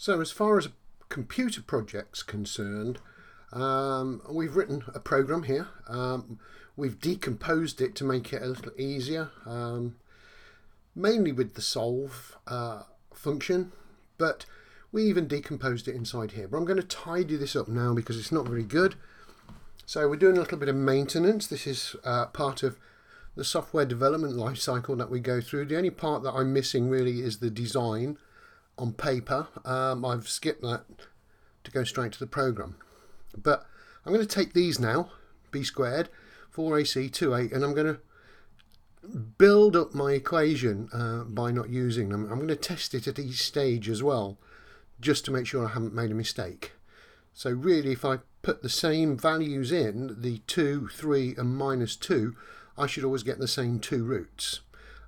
So as far as computer projects concerned, we've written a program here. We've decomposed it to make it a little easier, mainly with the solve function, but we even decomposed it inside here. But I'm going to tidy this up now because it's not very good. So we're doing a little bit of maintenance. This is part of the software development lifecycle that we go through. The only part that I'm missing really is the design on paper. I've skipped that to go straight to the program. But I'm going to take these now, b squared, 4ac, 2a, and I'm going to build up my equation by not using them. I'm going to test it at each stage as well, just to make sure I haven't made a mistake. So really, if I put the same values in, the 2, 3 and minus 2, I should always get the same two roots.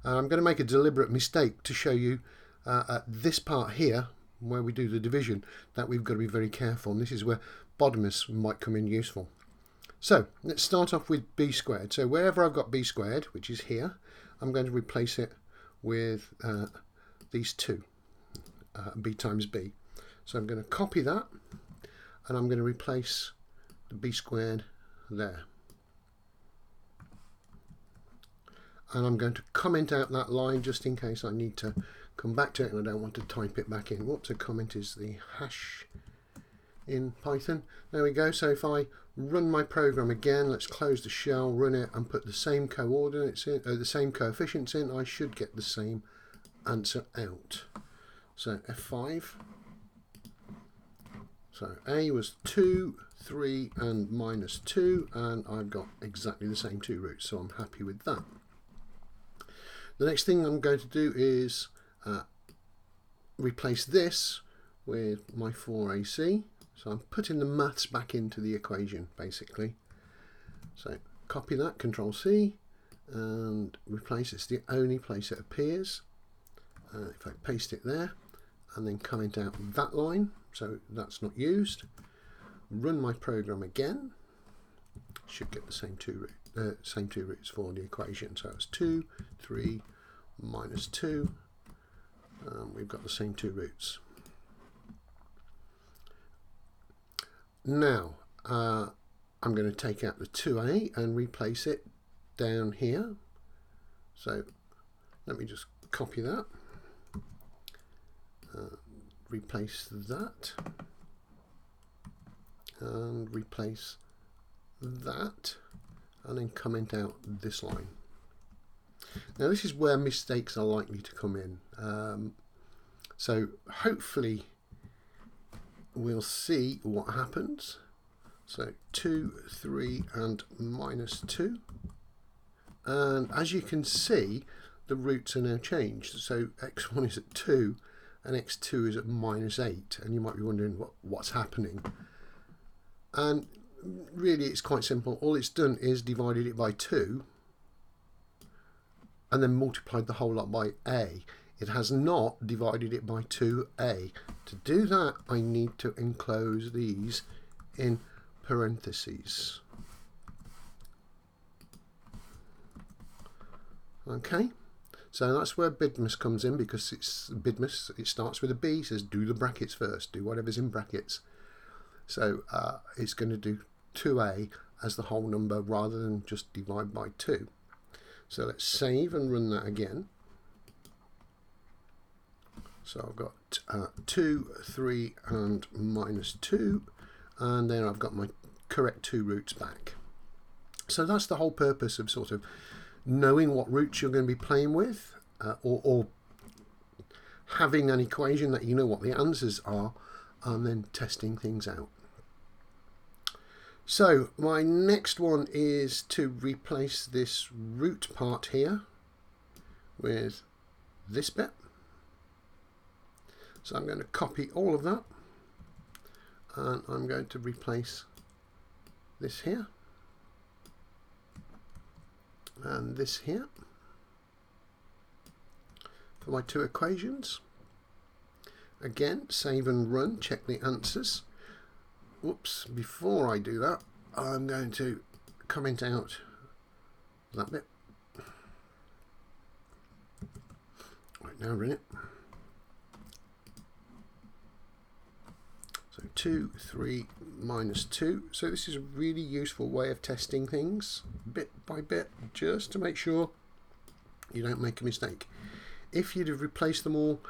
I'm going to make a deliberate mistake to show you at this part here, where we do the division, that we've got to be very careful, and this is where Bidness might come in useful. So let's start off with b squared. So wherever I've got b squared, which is here, I'm going to replace it with these two, b times b. So I'm going to copy that, and I'm going to replace the b squared there. And I'm going to comment out that line just in case I need to come back to it and I don't want to type it back in. Whoops, a comment is the hash in Python. There we go. So if I run my program again, let's close the shell, run it, and put the same coordinates in, the same coefficients in, I should get the same answer out. So F5. So A was 2, 3 and minus 2, and I've got exactly the same two roots, so I'm happy with that. The next thing I'm going to do is replace this with my 4ac. So I'm putting the maths back into the equation, basically. So copy that, Control C, and replace it. It's the only place it appears. If I paste it there, and then comment out that line, so that's not used. Run my program again. Should get the same two roots for the equation. So it's 2, 3, minus 2. We've got the same two roots. Now I'm going to take out the 2a and replace it down here. So let me just copy that, replace that, and replace that, and then comment out this line. Now this is where mistakes are likely to come in. So hopefully we'll see what happens. So 2, 3 and minus 2. And as you can see, the roots are now changed. So x1 is at 2 and x2 is at minus 8. And you might be wondering what's happening. And really it's quite simple. All it's done is divided it by 2 and then multiplied the whole lot by a. It has not divided it by 2a. To do that, I need to enclose these in parentheses. Okay, so that's where Bidness comes in, because it's Bidness. It starts with a B, says do the brackets first, do whatever's in brackets. So it's going to do 2a as the whole number rather than just divide by 2. So let's save and run that again. So I've got 2, 3 and minus 2, and then I've got my correct two roots back. So that's the whole purpose of sort of knowing what roots you're going to be playing with, or having an equation that you know what the answers are, and then testing things out. So my next one is to replace this root part here with this bit. So I'm going to copy all of that, and I'm going to replace this here and this here for my two equations. Again, save and run, check the answers. Whoops, before I do that, I'm going to comment out that bit. Right, now run it. 2, 3, minus 2. So this is a really useful way of testing things bit by bit, just to make sure you don't make a mistake. If you'd have replaced them all,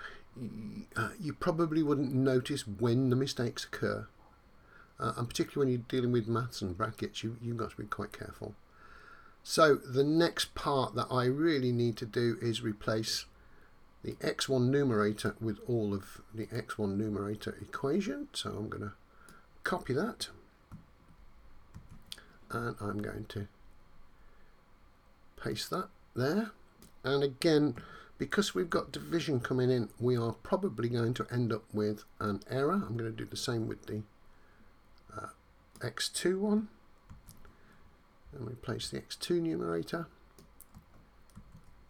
you probably wouldn't notice when the mistakes occur. And particularly when you're dealing with maths and brackets, you've got to be quite careful. So the next part that I really need to do is replace the x1 numerator with all of the x1 numerator equation. So I'm going to copy that, and I'm going to paste that there. And again, because we've got division coming in, we are probably going to end up with an error. I'm going to do the same with the x2 one, and replace the x2 numerator.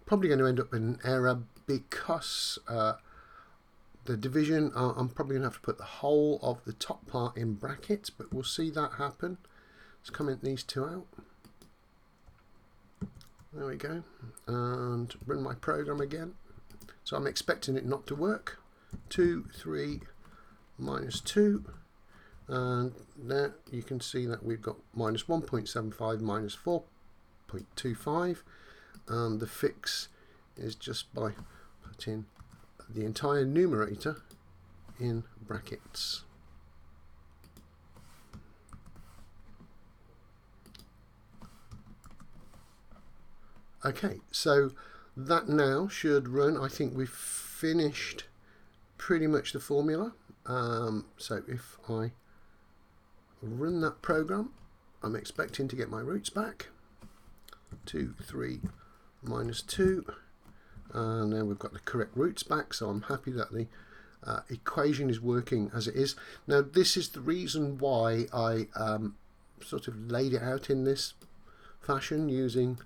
Probably going to end up with an error because the division, I'm probably going to have to put the whole of the top part in brackets, but we'll see that happen. Let's comment these two out. There we go, and run my program again. So I'm expecting it not to work. 2, 3, minus 2, and there you can see that we've got minus 1.75, minus 4.25, and the fix is just by putting the entire numerator in brackets. Okay, so that now should run. I think we've finished pretty much the formula. So if I run that program, I'm expecting to get my roots back. 2, 3, minus 2, and then we've got the correct roots back, so I'm happy that the equation is working as it is. Now this is the reason why I sort of laid it out in this fashion using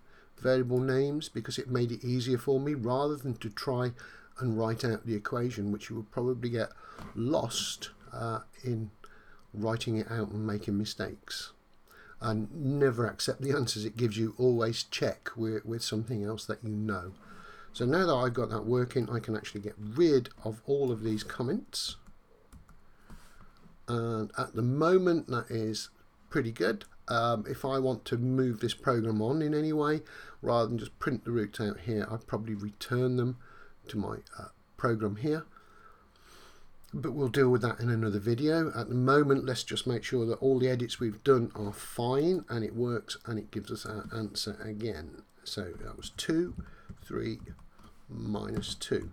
variable names, because it made it easier for me rather than to try and write out the equation, which you would probably get lost in writing it out and making mistakes. And never accept the answers it gives you, always check with something else that you know. So now that I've got that working, I can actually get rid of all of these comments, and at the moment that is pretty good. If I want to move this program on in any way, rather than just print the roots out here, I'd probably return them to my program here. But we'll deal with that in another video. At the moment, let's just make sure that all the edits we've done are fine and it works, and it gives us our answer again. So that was 2, 3, minus 2.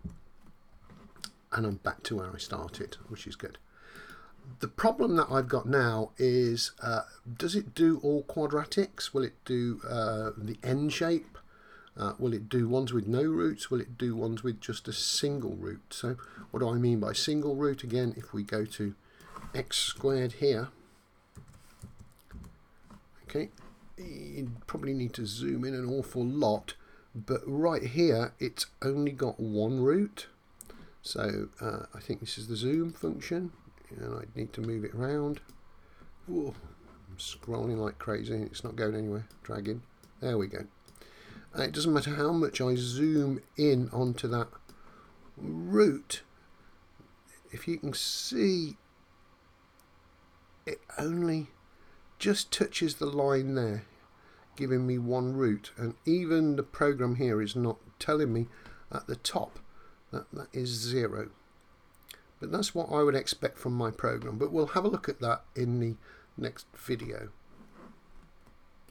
And I'm back to where I started, which is good. The problem that I've got now is, does it do all quadratics? Will it do the N shape? Will it do ones with no roots? Will it do ones with just a single root? So what do I mean by single root? Again, if we go to x squared here, okay, you probably need to zoom in an awful lot, but right here it's only got one root. So I think this is the zoom function, and I need to move it around. Whoa, I'm scrolling like crazy, it's not going anywhere, dragging. There we go. It doesn't matter how much I zoom in onto that root, if you can see, it only just touches the line there, giving me one root, and even the program here is not telling me at the top that that is 0. But that's what I would expect from my program, but we'll have a look at that in the next video.